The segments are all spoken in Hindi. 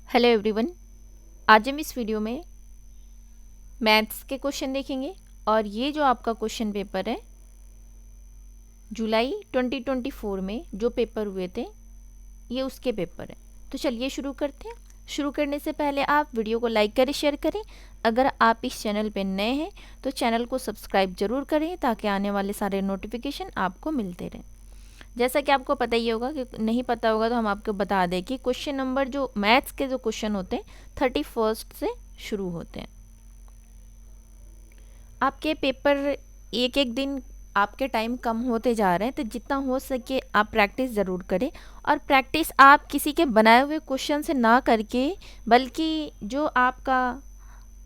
Hello everyone. आज हम इस वीडियो में मैथ्स के क्वेश्चन देखेंगे और ये जो आपका क्वेश्चन पेपर है जुलाई 2024 में जो पेपर हुए थे ये उसके पेपर है। तो चलिए शुरू करते हैं। शुरू करने से पहले आप वीडियो को लाइक करें, शेयर करें। अगर आप इस चैनल पे नए हैं तो चैनल को सब्सक्राइब जरूर करें ताकि आने वाले सारे नोटिफिकेशन आपको मिलते रहें। जैसा कि आपको पता ही होगा, कि नहीं पता होगा तो हम आपको बता दें कि क्वेश्चन नंबर जो मैथ्स के जो क्वेश्चन होते हैं 31 से शुरू होते हैं। आपके पेपर एक एक दिन आपके टाइम कम होते जा रहे हैं, तो जितना हो सके आप प्रैक्टिस ज़रूर करें। और प्रैक्टिस आप किसी के बनाए हुए क्वेश्चन से ना करके, बल्कि जो आपका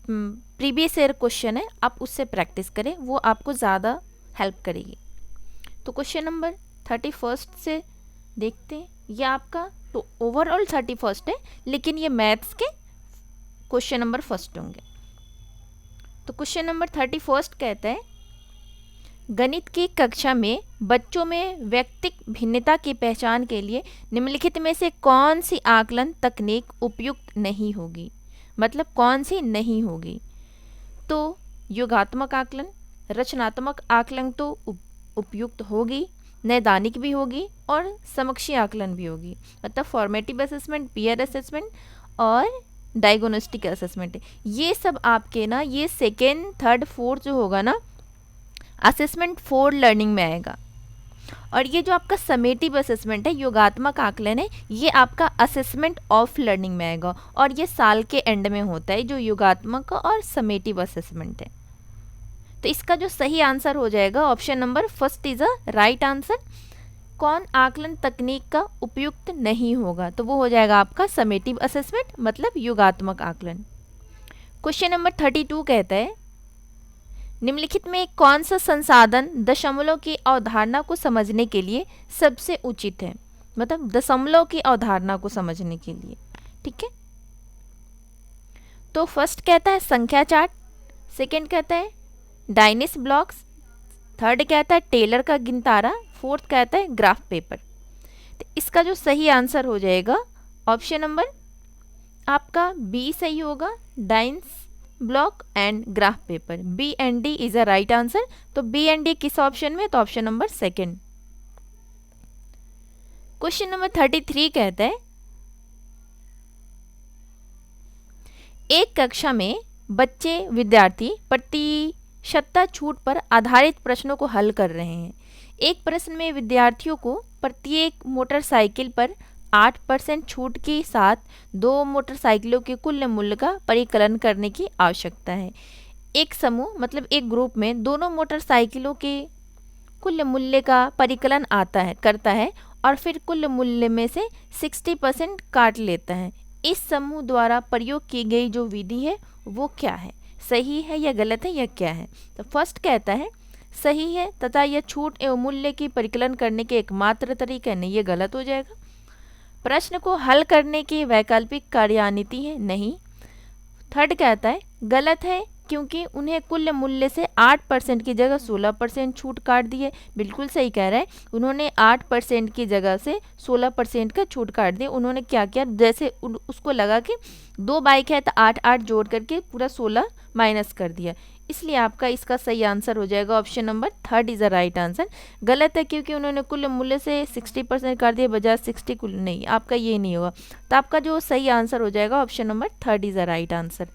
प्रीवियस ईयर क्वेश्चन है आप उससे प्रैक्टिस करें, वो आपको ज़्यादा हेल्प करेगी। तो क्वेश्चन नंबर 31 से देखते हैं। ये आपका तो ओवरऑल 31 है, लेकिन ये मैथ्स के क्वेश्चन नंबर फर्स्ट होंगे। तो क्वेश्चन नंबर 31 कहता है, गणित की कक्षा में बच्चों में व्यक्तिक भिन्नता की पहचान के लिए निम्नलिखित में से कौन सी आकलन तकनीक उपयुक्त नहीं होगी। मतलब कौन सी नहीं होगी। तो योगात्मक आकलन, रचनात्मक आकलन तो उपयुक्त होगी, नैदानिक भी होगी और समकक्षी आकलन भी होगी। मतलब फॉर्मेटिव असेसमेंट, पीयर असेसमेंट और डायग्नोस्टिक असेसमेंट, ये सब आपके ना ये सेकेंड थर्ड फोर्थ जो होगा ना असेसमेंट फॉर लर्निंग में आएगा। और ये जो आपका समेटिव असेसमेंट है, योगात्मक आकलन है, ये आपका असेसमेंट ऑफ लर्निंग में आएगा और ये साल के एंड में होता है, जो योगात्मक और समेटिव असेसमेंट है। तो इसका जो सही आंसर हो जाएगा option number first is a right answer. कौन आकलन तकनीक का उपयुक्त नहीं होगा, तो वो हो जाएगा आपका समेटिव असेसमेंट, मतलब योगात्मक आकलन। क्वेश्चन नंबर 32 कहता है, निम्नलिखित में कौन सा संसाधन दशमलव की अवधारणा को समझने के लिए सबसे उचित है। मतलब दशमलव की अवधारणा को समझने के लिए, ठीक है। तो फर्स्ट कहता है संख्या चार्ट, सेकंड कहता है डायनिस ब्लॉक्स, थर्ड कहता है टेलर का गिनतारा, फोर्थ कहता है ग्राफ पेपर। तो इसका जो सही आंसर हो जाएगा ऑप्शन नंबर आपका बी सही होगा, Dienes block and graph paper. B and D is a right answer. तो बी एंड डी किस ऑप्शन में, तो option number second. Question number 33 कहता है, एक कक्षा में बच्चे विद्यार्थी प्रतिशतता छूट पर आधारित प्रश्नों को हल कर रहे हैं। एक प्रश्न में विद्यार्थियों को प्रत्येक मोटरसाइकिल पर 8% छूट के साथ 2 मोटरसाइकिलों के कुल मूल्य का परिकलन करने की आवश्यकता है। एक समूह मतलब एक ग्रुप में दोनों मोटरसाइकिलों के कुल मूल्य का परिकलन करता है और फिर कुल मूल्य में से 60% काट लेता है। इस समूह द्वारा प्रयोग की गई जो विधि है वो क्या है, सही है या गलत है या क्या है। तो फर्स्ट कहता है सही है तथा यह छूट एवं मूल्य की परिकलन करने के एकमात्र तरीका नहीं, ये गलत हो जाएगा। प्रश्न को हल करने की वैकल्पिक कार्यान्विति है, नहीं। थर्ड कहता है गलत है क्योंकि उन्हें कुल मूल्य से 8% की जगह 16% छूट काट दी है। बिल्कुल सही कह रहा है, उन्होंने 8% की जगह से 16% का छूट काट दिया। उन्होंने क्या किया, जैसे उसको लगा कि 2 बाइक है तो 8 जोड़ करके पूरा 16 माइनस कर दिया। इसलिए आपका इसका सही आंसर हो जाएगा option number third is the right answer. गलत है क्योंकि उन्होंने कुल मूल्य से 60% काट दिया, बजाय 60 कुल नहीं, आपका ये नहीं होगा। तो आपका जो सही आंसर हो जाएगा option number third is the right answer.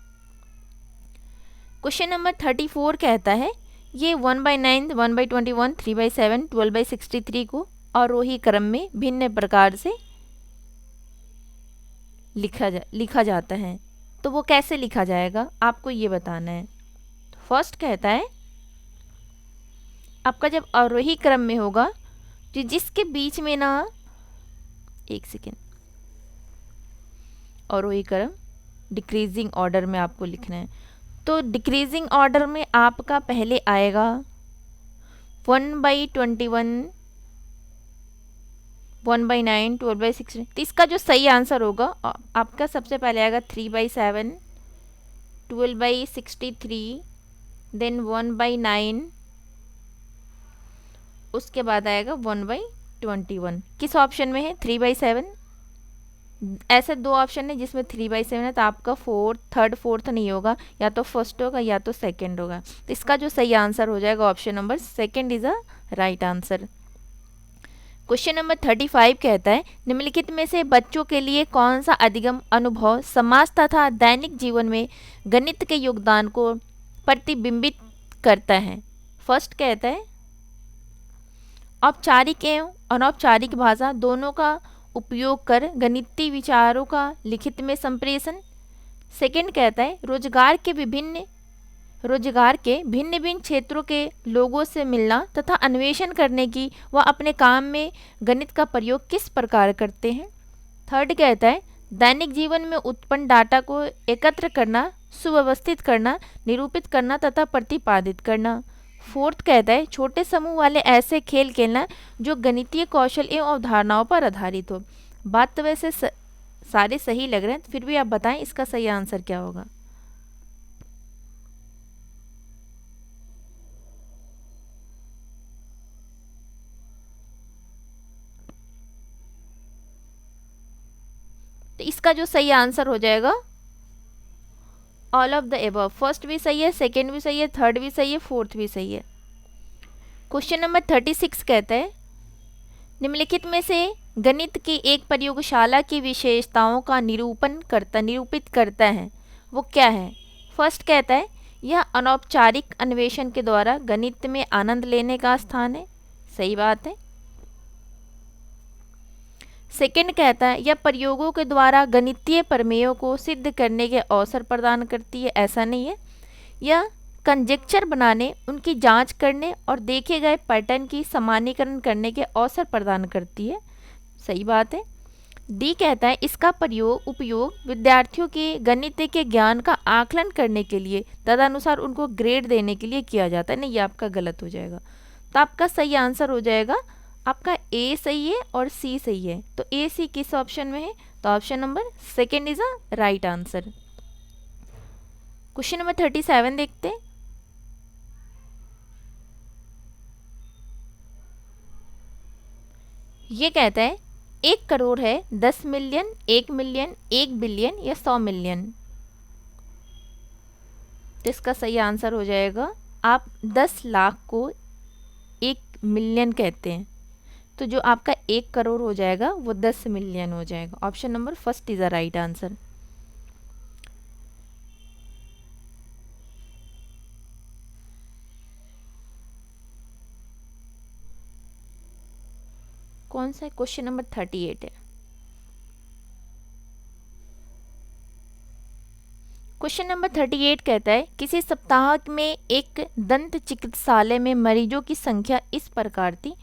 Question number 34 कहता है, ये 1/9, 1/21, 3/7, 12/63 को आरोही क्रम में भिन्न प्रकार से लिखा जाता है। तो वो कैसे लिखा जाएगा आपको ये बताना है। तो फर्स्ट कहता है आपका जब आरोही क्रम में होगा तो जिसके बीच में ना, एक सेकेंड, आरोही क्रम डिक्रीजिंग ऑर्डर में आपको लिखना है। तो डिक्रीजिंग ऑर्डर में आपका पहले आएगा 1/21, 1/9, 12/16। तो इसका जो सही आंसर होगा आपका सबसे पहले आएगा 3/7, 12/63, देन 1/9, उसके बाद आएगा 1/21। किस ऑप्शन में है 3/7? ऐसे दो ऑप्शन है जिसमें 3/7 है, तो आपका थर्ड फोर्थ नहीं होगा, या तो फर्स्ट होगा या तो सेकंड होगा। तो इसका जो सही आंसर हो जाएगा option number second is a right answer. Question number 35 कहता है निम्नलिखित में से बच्चों के लिए कौन सा अधिगम अनुभव समाज तथा दैनिक जीवन में गणित के योगदान को प्रतिबिंबित करता है। फर्स्ट कहता है औपचारिक एवं अनौपचारिक भाषा दोनों का उपयोग कर गणितीय विचारों का लिखित में संप्रेषण। सेकंड कहता है रोजगार के भिन्न भिन्न क्षेत्रों के लोगों से मिलना तथा अन्वेषण करने की वह अपने काम में गणित का प्रयोग किस प्रकार करते हैं। थर्ड कहता है दैनिक जीवन में उत्पन्न डाटा को एकत्र करना, सुव्यवस्थित करना, निरूपित करना तथा प्रतिपादित करना। फोर्थ कहता है छोटे समूह वाले ऐसे खेल खेलना जो गणितीय कौशल एवं अवधारणाओं पर आधारित हो। बात तो वैसे सारे सही लग रहे हैं, फिर भी आप बताएं इसका सही आंसर क्या होगा। तो इसका जो सही आंसर हो जाएगा all of the above. First भी सही है, सेकंड भी सही है, थर्ड भी सही है, फोर्थ भी सही है। क्वेश्चन नंबर 36 कहता है निम्नलिखित में से गणित की एक प्रयोगशाला की विशेषताओं का निरूपित करता है, वो क्या है। फर्स्ट कहता है यह अनौपचारिक अन्वेषण के द्वारा गणित में आनंद लेने का स्थान है। सही बात है। सेकंड कहता है यह प्रयोगों के द्वारा गणितीय प्रमेयों को सिद्ध करने के अवसर प्रदान करती है। ऐसा नहीं है। यह कंजेक्चर बनाने, उनकी जांच करने और देखे गए पैटर्न की सामान्यीकरण करने के अवसर प्रदान करती है। सही बात है। डी कहता है इसका उपयोग विद्यार्थियों के गणित के ज्ञान का आकलन करने के लिए तदनुसार उनको ग्रेड देने के लिए किया जाता है। नहीं, ये आपका गलत हो जाएगा। तो आपका सही आंसर हो जाएगा, आपका ए सही है और सी सही है। तो ए सी किस ऑप्शन में है, तो option number second is a right answer. Question number 37 देखते हैं। ये कहता है 1 करोड़ है, 10 मिलियन, 1 मिलियन, 1 बिलियन या 100 मिलियन। तो इसका सही आंसर हो जाएगा, आप 10 लाख को 1 मिलियन कहते हैं, तो जो आपका 1 करोड़ हो जाएगा वो 10 मिलियन हो जाएगा। Option number first is the right answer. कौन सा क्वेश्चन नंबर 38 है। क्वेश्चन नंबर 38 कहता है किसी सप्ताह में एक दंत चिकित्सालय में मरीजों की संख्या इस प्रकार थी।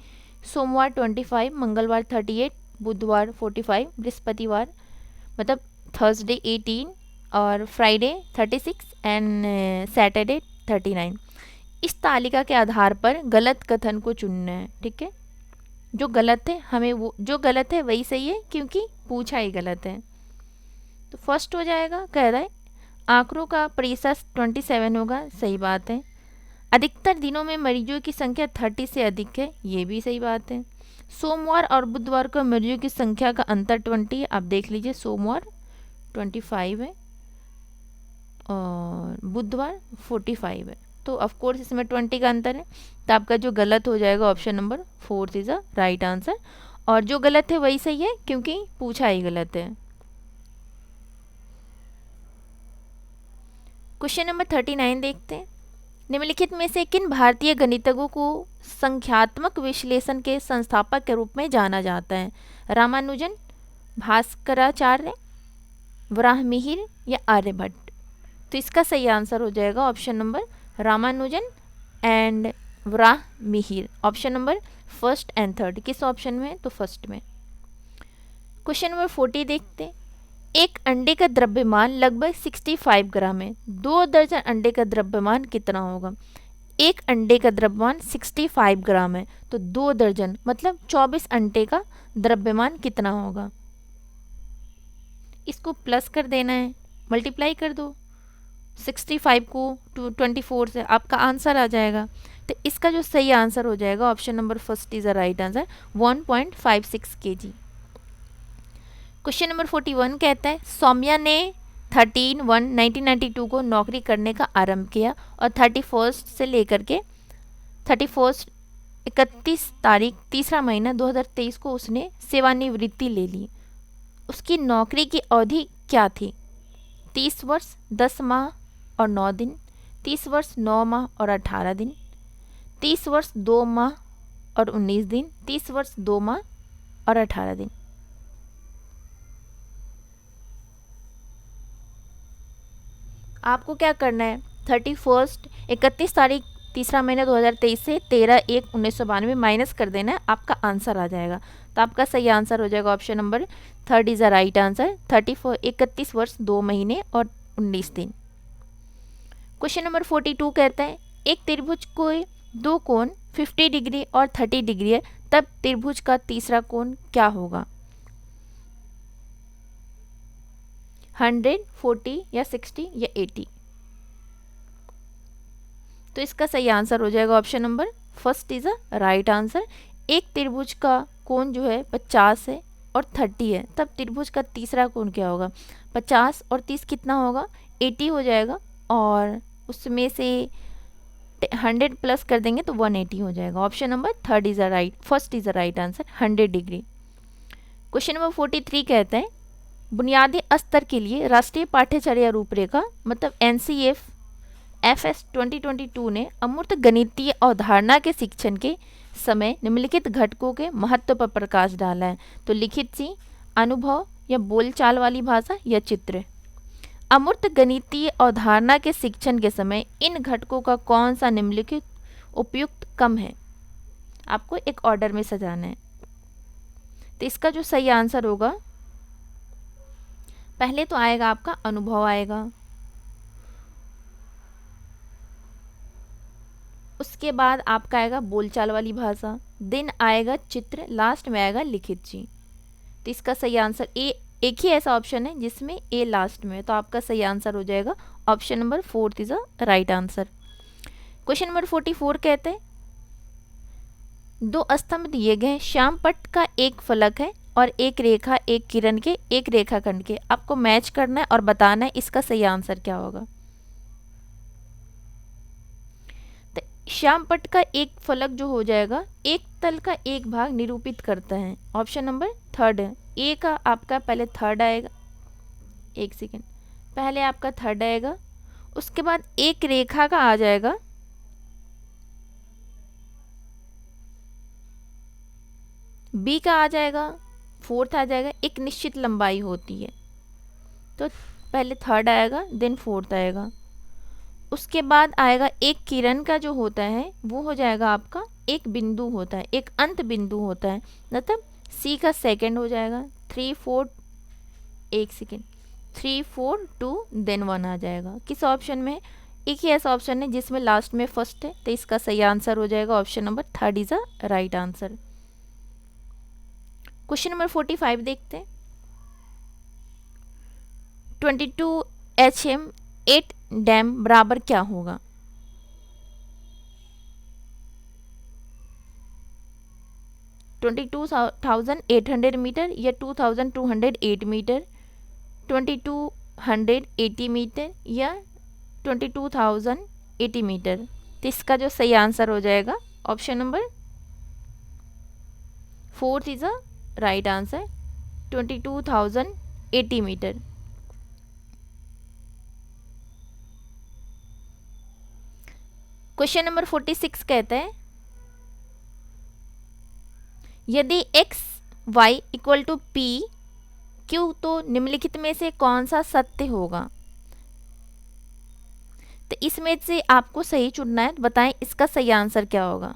सोमवार 25, मंगलवार 38, बुधवार 45, बृहस्पतिवार मतलब थर्सडे 18 और फ्राइडे 36 एंड सैटरडे 39। इस तालिका के आधार पर गलत कथन को चुनना है। ठीक है, जो गलत है हमें वो जो गलत है वही सही है, क्योंकि पूछा ही गलत है। तो फर्स्ट हो जाएगा, कह रहा है आंकड़ों का प्रतिशत 27 होगा। सही बात है। अधिकतर दिनों में मरीजों की संख्या 30 से अधिक है, ये भी सही बात है। सोमवार और बुधवार को मरीजों की संख्या का अंतर 20 है। आप देख लीजिए, सोमवार 25 है और बुधवार 45 है, तो ऑफ कोर्स इसमें 20 का अंतर है। तो आपका जो गलत हो जाएगा option number fourth is a right answer, और जो गलत है वही सही है क्योंकि पूछा ही गलत है। क्वेश्चन नंबर 39 देखते हैं। निम्नलिखित में से किन भारतीय गणितज्ञों को संख्यात्मक विश्लेषण के संस्थापक के रूप में जाना जाता है। रामानुजन, भास्कराचार्य, वराहमिहिर या आर्यभट्ट। तो इसका सही आंसर हो जाएगा option number Ramanujan and Varahamihira. Option number first and third किस ऑप्शन में है, तो फर्स्ट में। क्वेश्चन नंबर 40 देखते हैं। एक अंडे का द्रव्यमान लगभग 65 ग्राम है। 2 दर्जन अंडे का द्रव्यमान कितना होगा। एक अंडे का द्रव्यमान 65 ग्राम है, तो 2 दर्जन मतलब 24 अंडे का द्रव्यमान कितना होगा। इसको प्लस कर देना है, मल्टीप्लाई कर दो 65 को 24 से, आपका आंसर आ जाएगा। तो इसका जो सही आंसर हो जाएगा option number first is the right answer, 1.56 kg। Question number 41 कहता है सौम्या ने 13/1/1992 को नौकरी करने का आरंभ किया और 31 से लेकर के 31 31 तारीख तीसरा महीना 2023 को उसने सेवानिवृत्ति ले ली। उसकी नौकरी की अवधि क्या थी? 30 वर्ष 10 माह और 9 दिन, 30 वर्ष 9 माह और 18 दिन, 30 वर्ष 2 माह और 19 दिन, 30 वर्ष 2 माह और 18 दिन। आपको क्या करना है, 31 तारीख तीसरा महीना 2023 से 13/1/1992 माइनस कर देना है, आपका आंसर आ जाएगा। तो आपका सही आंसर हो जाएगा option number 3 is the right answer. 31 वर्ष 2 महीने और 19 दिन। क्वेश्चन नंबर 42 कहता है एक त्रिभुज को दो कोण 50 डिग्री और 30 डिग्री है, तब त्रिभुज का तीसरा कोण क्या होगा? 100, 40 या 60 या 80। तो इसका सही आंसर हो जाएगा option number first is a right answer. एक त्रिभुज का कोण जो है 50 है और 30 है, तब त्रिभुज का तीसरा कोण क्या होगा? 50 और 30 कितना होगा? 80 हो जाएगा, और उसमें से 100 प्लस कर देंगे तो 180 हो जाएगा। Option number third is a right, first is a right answer, 100 degree. Question number 43 कहते हैं बुनियादी स्तर के लिए राष्ट्रीय पाठ्यचर्या रूपरेखा मतलब NCF FS 2022 ने अमूर्त गणितीय अवधारणा के शिक्षण के समय निम्नलिखित घटकों के महत्व पर प्रकाश डाला है। तो लिखित सी, अनुभव या बोलचाल वाली भाषा या चित्र। अमूर्त गणितीय अवधारणा के शिक्षण के समय इन घटकों का कौन सा निम्नलिखित उपयुक्त कम है? आपको एक ऑर्डर में सजाना है। तो इसका जो सही आंसर होगा, पहले तो आएगा आपका अनुभव आएगा, उसके बाद आपका आएगा बोलचाल वाली भाषा, दिन आएगा चित्र, लास्ट में आएगा लिखित जी। तो इसका सही आंसर एक ही ऐसा ऑप्शन है जिसमें ए लास्ट में, तो आपका सही आंसर हो जाएगा option number 4 is a right answer. Question number 44 कहते हैं दो स्तंभ दिए गए, श्याम पट्ट का एक फलक है और एक रेखा एक किरण के एक रेखाखंड के, आपको मैच करना है और बताना है इसका सही आंसर क्या होगा। तो श्याम पट्ट का एक फलक जो हो जाएगा एक तल का एक भाग निरूपित करता है, ऑप्शन नंबर थर्ड है। ए का आपका पहले थर्ड आएगा, एक सेकेंड, पहले आपका थर्ड आएगा, उसके बाद एक रेखा का आ जाएगा, बी का आ जाएगा, फोर्थ आ जाएगा, एक निश्चित लंबाई होती है, तो पहले थर्ड आएगा देन फोर्थ आएगा, उसके बाद आएगा एक किरण का जो होता है वो हो जाएगा आपका एक बिंदु होता है, एक अंत बिंदु होता है, मतलब सी का सेकंड हो जाएगा, 3 4 एक सेकेंड 3 4 2 देन 1 आ जाएगा। किस ऑप्शन में? एक ही ऐसा ऑप्शन है जिसमें लास्ट में फर्स्ट है, तो इसका सही आंसर हो जाएगा option number third is a right answer. Question number 45 देखते हैं 22 HM 8 डैम बराबर क्या होगा? 22,800 मीटर या 2,208 मीटर, 2,280 मीटर या 22,080 मीटर। तो इसका जो सही आंसर हो जाएगा option number fourth is a right answer, 22,080 metre. Question number 46 कहते हैं यदि x y equal to P Q तो निम्नलिखित में से कौन सा सत्य होगा? तो इसमें से आपको सही चुनना है, बताएं इसका सही आंसर क्या होगा।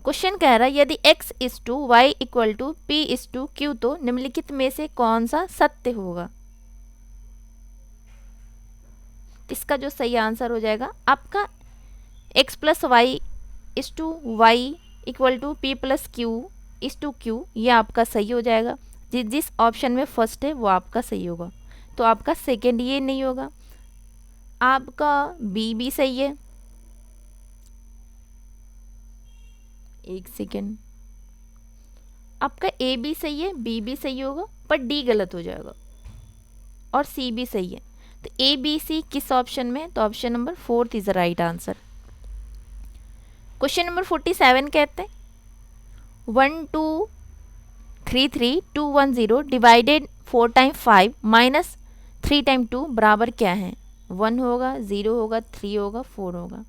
क्वेश्चन कह रहा है यदि x is to Y equal to P is to Q तो निम्नलिखित में से कौन सा सत्य होगा? इसका जो सही आंसर हो जाएगा आपका x plus Y is to Y equal to P plus Q is to Q, ये आपका सही हो जाएगा। जिस ऑप्शन में फर्स्ट है वो आपका सही होगा, तो आपका सेकेंड ये नहीं होगा, आपका बी भी सही है, एक सेकेंड, आपका ए भी सही है, बी भी सही होगा, पर डी गलत हो जाएगा और सी भी सही है। तो ए बी सी किस ऑप्शन में है? तो option number 4 is the right answer. Question number 47 कहते हैं 1,2,3,3,2,1,0 डिवाइडेड 4 टाइम 5 माइनस 3 टाइम 2 बराबर क्या है? 1 होगा, 0 होगा, 3 होगा, 4 होगा।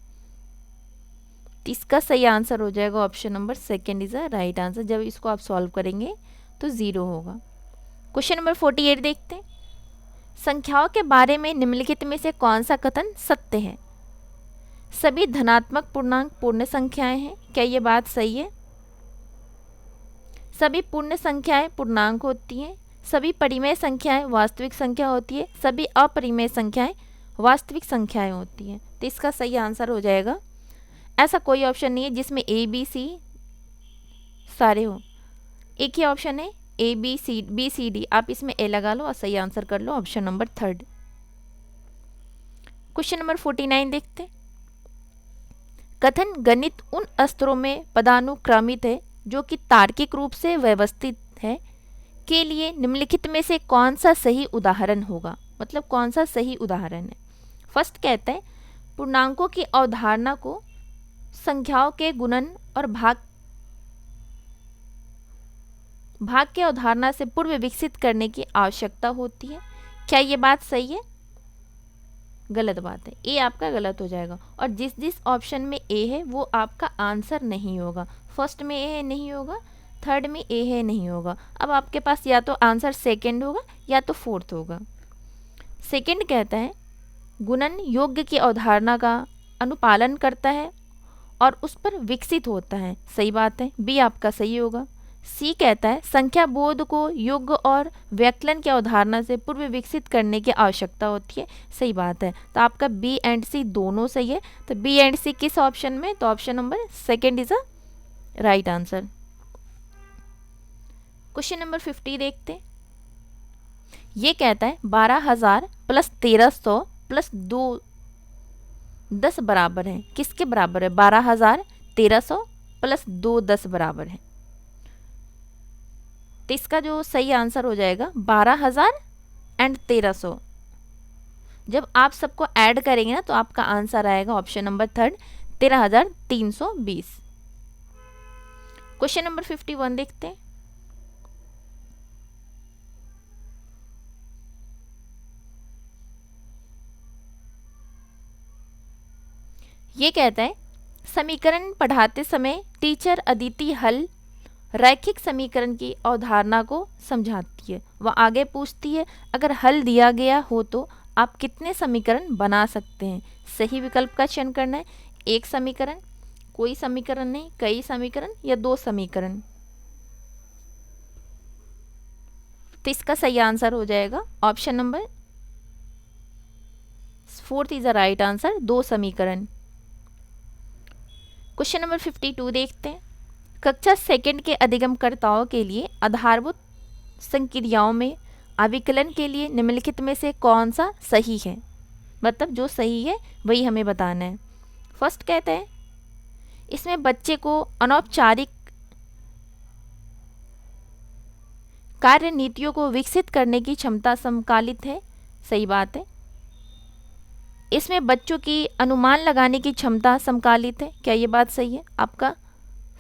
तो इसका सही आंसर हो जाएगा option number second is a right answer. जब इसको आप सॉल्व करेंगे तो 0 होगा। क्वेश्चन नंबर 48 देखते हैं, संख्याओं के बारे में निम्नलिखित में से कौन सा कथन सत्य है? सभी धनात्मक पूर्णांक पूर्ण संख्याएं हैं, क्या ये बात सही है? सभी पूर्ण संख्याएं पूर्णांक होती हैं, सभी परिमेय संख्याएं वास्तविक संख्या होती है, सभी अपरिमेय संख्याएं वास्तविक संख्याएं होती हैं। तो इसका सही आंसर हो जाएगा, ऐसा कोई ऑप्शन नहीं है जिसमें ए बी सी सारे हो। एक ही ऑप्शन है ए बी सी डी, आप इसमें ए लगा लो और सही आंसर कर लो ऑप्शन नंबर 3। क्वेश्चन नंबर 49 देखते हैं, कथन गणित उन स्तरों में पदानुक्रमित है जो कि तार्किक रूप से व्यवस्थित है के लिए निम्नलिखित में से कौन सा सही उदाहरण होगा? मतलब कौन सा सही उदाहरण है? फर्स्ट कहता है पूर्णांकों की अवधारणा को संख्याओं के गुणन और भाग की अवधारणा से पूर्व विकसित करने की आवश्यकता होती है, क्या ये बात सही है? गलत बात है, ए आपका गलत हो जाएगा। और जिस ऑप्शन में ए है वो आपका आंसर नहीं होगा। फर्स्ट में ए है नहीं होगा, थर्ड में ए है नहीं होगा। अब आपके पास या तो आंसर सेकंड होगा या तो फोर्थ होगा। सेकंड कहता है गुणन योग्य की अवधारणा का अनुपालन करता है और उस पर विकसित होता है, सही बात है, बी आपका सही होगा। सी कहता है संख्या बोध को योग्य और व्याकलन की अवधारणा से पूर्व विकसित करने की आवश्यकता होती है, सही बात है। तो आपका बी एंड सी दोनों सही है। तो बी एंड सी किस ऑप्शन में? तो option number second is a right answer. Question number 50 देखते हैं, ये कहता है 12,000 प्लस 1,300 प्लस 2 10 बराबर है, किसके बराबर है? 12,000 1,300 प्लस 2 10 बराबर है। तो इसका जो सही आंसर हो जाएगा 12,000 एंड 1,300। जब आप सबको ऐड करेंगे ना तो आपका आंसर आएगा ऑप्शन नंबर 3 13,320। क्वेश्चन नंबर 51 देखते हैं, ये कहता है समीकरण पढ़ाते समय टीचर अदिति हल रैखिक समीकरण की अवधारणा को समझाती है। वह आगे पूछती है अगर हल दिया गया हो तो आप कितने समीकरण बना सकते हैं? सही विकल्प का चयन करना है, एक समीकरण, कोई समीकरण नहीं, कई समीकरण या 2 समीकरण। तो इसका सही आंसर हो जाएगा option number 4 is the right answer, 2 समीकरण। क्वेश्चन नंबर 52 देखते हैं, कक्षा सेकंड के अधिगमकर्ताओं के लिए आधारभूत संक्रियाओं में अविकलन के लिए निम्नलिखित में से कौन सा सही है? मतलब जो सही है वही हमें बताना है। फर्स्ट कहते हैं इसमें बच्चे को अनौपचारिक कार्य नीतियों को विकसित करने की क्षमता समकालित है, सही बात है। इसमें बच्चों की अनुमान लगाने की क्षमता समकालित है, क्या ये बात सही है? आपका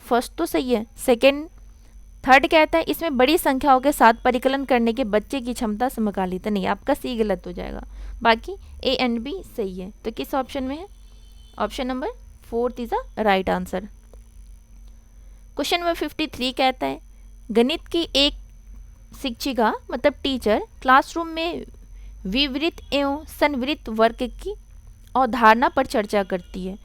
फर्स्ट तो सही है। सेकंड थर्ड कहता है इसमें बड़ी संख्याओं के साथ परिकलन करने के बच्चे की क्षमता समकालित है, नहीं, आपका सी गलत हो जाएगा। बाकी ए एंड बी सही है। तो किस ऑप्शन में है? Option number 4 is a right answer. Question number 53 कहता है गणित की एक शिक्षिका मतलब टीचर क्लासरूम में विवरित एवं संवृत वर्ग की अवधारणा पर चर्चा करती है।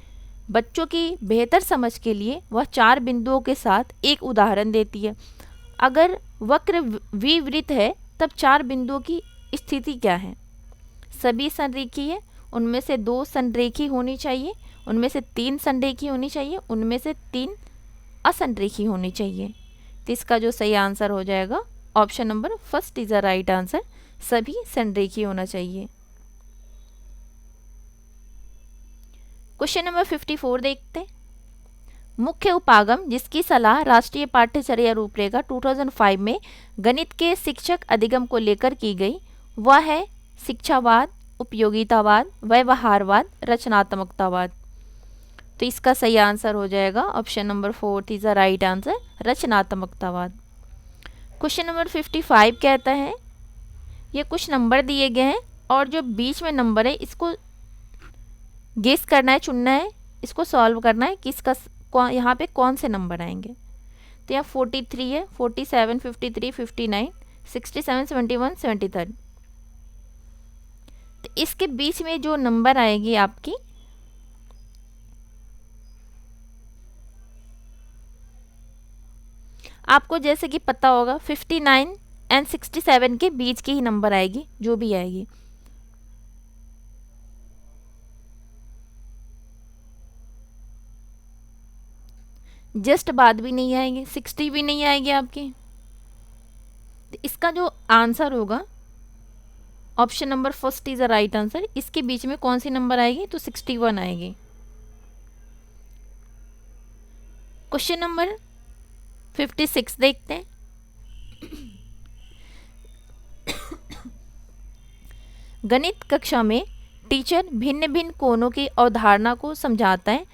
बच्चों की बेहतर समझ के लिए वह 4 बिंदुओं के साथ एक उदाहरण देती है। अगर वक्र विवृत है तब 4 बिंदुओं की स्थिति क्या है? सभी संरेखीय है, उनमें से 2 संरेखी होनी चाहिए, उनमें से 3 संरेखी होनी चाहिए, उनमें से 3 असंरेखी होनी चाहिए। तो इसका जो सही आंसर हो जाएगा option number first is a right answer, सभी संरेखी होना चाहिए। क्वेश्चन नंबर 54 देखते हैं, मुख्य उपागम जिसकी सलाह राष्ट्रीय पाठ्यचर्या रूपरेखा 2005 में गणित के शिक्षक अधिगम को लेकर की गई वह है शिक्षावाद, उपयोगितावाद, व्यवहारवाद, रचनात्मकतावाद। तो इसका सही आंसर हो जाएगा option number 4 is the right answer, रचनात्मकतावाद। क्वेश्चन नंबर 55 कहता है ये कुछ नंबर दिए गए हैं और जो बीच में नंबर है इसको गेस करना है, चुनना है, इसको सॉल्व करना है कि इसका यहाँ पे कौन से नंबर आएंगे। तो यहाँ 43 है, 47, 53, 59, 67, 71, 73। तो इसके बीच में जो नंबर आएगी आपकी आपको जैसे कि पता होगा 59 एंड 67 के बीच की ही नंबर आएगी, जो भी आएगी। जस्ट बाद भी नहीं आएगी, 60 भी नहीं आएगी आपकी। तो इसका जो आंसर होगा option number first is the right answer. इसके बीच में कौन सी नंबर आएगी तो 61 आएगी। क्वेश्चन नंबर 56 देखते हैं। गणित कक्षा में टीचर भिन्न भिन्न कोणों की अवधारणा को समझाता है,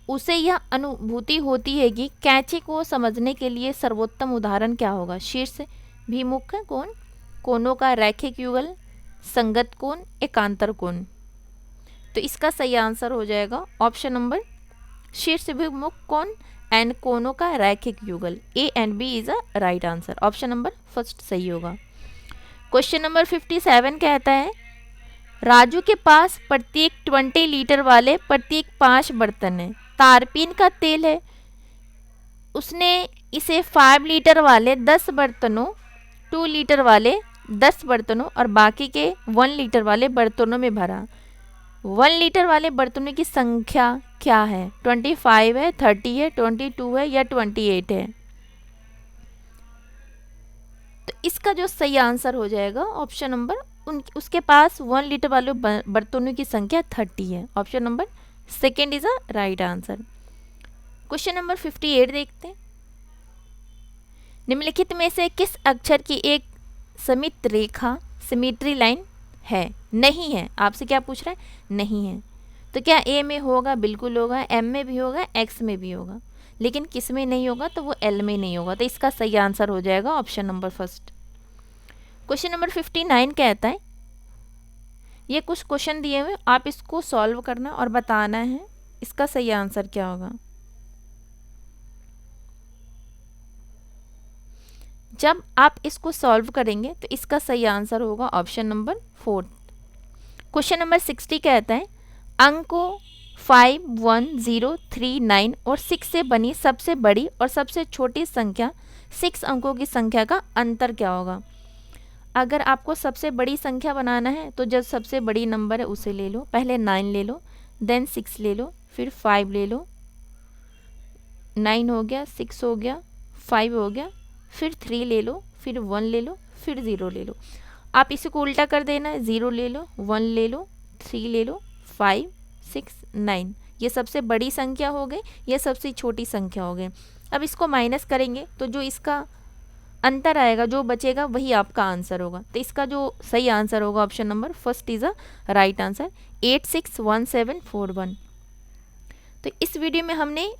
उसे यह अनुभूति होती है कि कैंची को समझने के लिए सर्वोत्तम उदाहरण क्या होगा। शीर्ष भिमुख कोण, कोणों का रैखिक युगल, संगत कोण, एकांतर कोण। तो इसका सही आंसर हो जाएगा ऑप्शन नंबर शीर्ष भिमुख कोण एंड कोणों का रैखिक युगल। A and B is a right answer, option number first सही होगा। क्वेश्चन नंबर 57 कहता है राजू के पास प्रत्येक 20 लीटर वाले प्रत्येक 5 बर्तन है, तारपीन का तेल है, उसने इसे 5 लीटर वाले 10 बर्तनों, 2 लीटर वाले 10 बर्तनों और बाकी के 1 लीटर वाले बर्तनों में भरा। 1 लीटर वाले बर्तनों की संख्या क्या है? 25 है, 30 है, 22 है या 28 है। तो इसका जो सही आंसर हो जाएगा ऑप्शन नंबर उसके पास 1 लीटर वाले बर्तनों की संख्या 30 है, option number second is a right answer. Question number 58 देखते हैं। निम्नलिखित में से किस अक्षर की एक समित रेखा सिमेट्री लाइन है? नहीं है। आपसे क्या पूछ रहा है? नहीं है। तो क्या ए में होगा? बिल्कुल होगा। एम में भी होगा, एक्स में भी होगा, लेकिन किस में नहीं होगा? तो वो एल में नहीं होगा। तो इसका सही आंसर हो जाएगा option number first. Question number 59 कहता है ये कुछ क्वेश्चन दिए हुए, आप इसको सॉल्व करना और बताना है इसका सही आंसर क्या होगा। जब आप इसको सॉल्व करेंगे तो इसका सही आंसर होगा ऑप्शन नंबर 4। क्वेश्चन नंबर 60 कहता है अंकों 5, 1, 0, 3, 9 और 6 से बनी सबसे बड़ी और सबसे छोटी संख्या 6 अंकों की संख्या का अंतर क्या होगा। अगर आपको सबसे बड़ी संख्या बनाना है तो जब सबसे बड़ी नंबर है उसे ले लो, पहले 9 ले लो, देन 6 ले लो, फिर 5 ले लो, 9 हो गया, 6 हो गया, 5 हो गया, फिर 3 ले लो, फिर 1 ले लो, फिर 0 ले लो। आप इसी को उल्टा कर देना है, 0 ले लो, 1 ले लो, 3 ले लो, 5, 6, 9। ये सबसे बड़ी संख्या हो गई, ये सबसे छोटी संख्या हो गई। अब इसको माइनस करेंगे तो जो इसका अंतर आएगा, जो बचेगा वही आपका आंसर होगा। तो इसका जो सही आंसर होगा option number first is a right answer, 861741। तो इस वीडियो में हमने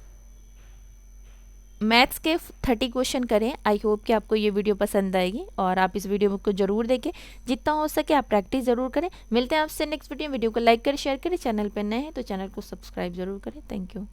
मैथ्स के 30 क्वेश्चन करें। आई होप कि आपको ये वीडियो पसंद आएगी और आप इस वीडियो को जरूर देखें, जितना हो सके आप प्रैक्टिस ज़रूर करें। मिलते हैं आपसे नेक्स्ट वीडियो को लाइक करें, शेयर करें, चैनल पर नए हैं तो चैनल को सब्सक्राइब जरूर करें। Thank you.